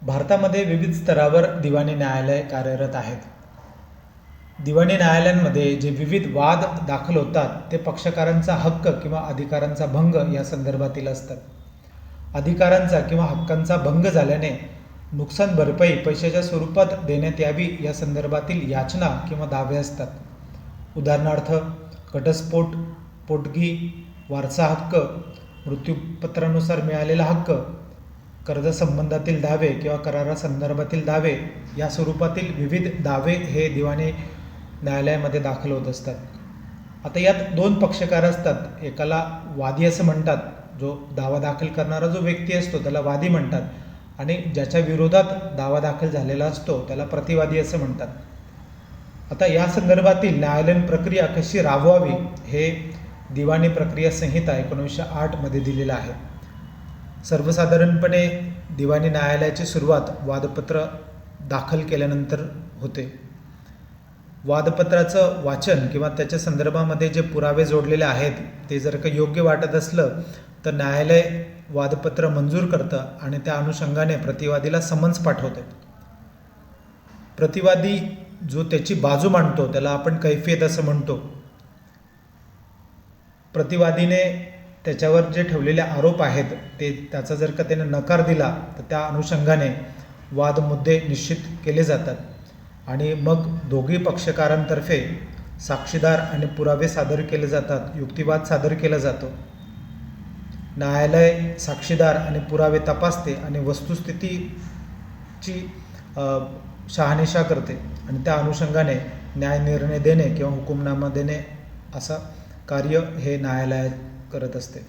भारतामध्ये विविध स्तरावर दिवाणी न्यायालय कार्यरत आहेत. दिवाणी न्यायालयांमध्ये जे विविध वाद दाखल होतात ते पक्षकारांचा हक्क किंवा अधिकारांचा भंग या संदर्भातील असतात. अधिकारांचा किंवा हक्कांचा भंग झाल्याने नुकसान भरपाई पैशाच्या स्वरूपात देण्यात यावी या संदर्भातील याचना किंवा दावे असतात. उदाहरणार्थ घटस्फोट, पोटगी, वारसा हक्क, मृत्यूपत्रानुसार मिळालेला हक्क, कर्जासंबंधातील दावे किंवा करारासंदर्भातील दावे या स्वरूपातील विविध दावे हे दिवाणी न्यायालयामध्ये दाखल होत असतात. आता यात दोन पक्षकार असतात. एकाला वादी असं म्हणतात, जो दावा दाखल करणारा जो व्यक्ती असतो त्याला वादी म्हणतात, आणि ज्याच्या विरोधात दावा दाखल झालेला असतो त्याला प्रतिवादी असं म्हणतात. आता या संदर्भातील न्यायालयीन प्रक्रिया कशी राबवावी हे दिवाणी प्रक्रिया संहिता 1908 मध्ये दिलेलं आहे. सर्वसाधारणपणे दिवाणी न्यायालयाची सुरुवात वादपत्र दाखल केल्यानंतर होते. वादपत्राचं वाचन किंवा त्याच्या संदर्भामध्ये जे पुरावे जोडलेले आहेत ते जर का योग्य वाटत असलं तर न्यायालय वादपत्र मंजूर करतं आणि त्या अनुषंगाने प्रतिवादीला समन्स पाठवते. प्रतिवादी जो त्याची बाजू मांडतो त्याला आपण कैफियत असं म्हणतो. प्रतिवादीने त्याच्यावर जे ठेवलेले आरोप आहेत त्याचा जर का त्याने नकार दिला तर त्या अनुषंगाने वाद मुद्दे निश्चित केले जातात आणि मग दोघी पक्षकारांतर्फे साक्षीदार आणि पुरावे सादर केले जातात, युक्तिवाद सादर केला जातो. न्यायालय साक्षीदार आणि पुरावे तपासते आणि वस्तुस्थितीची शहानिशा करते आणि त्या अनुषंगाने न्याय निर्णय देणे किंवा हुकुमनामा देणे असं कार्य हे न्यायालय करत असते.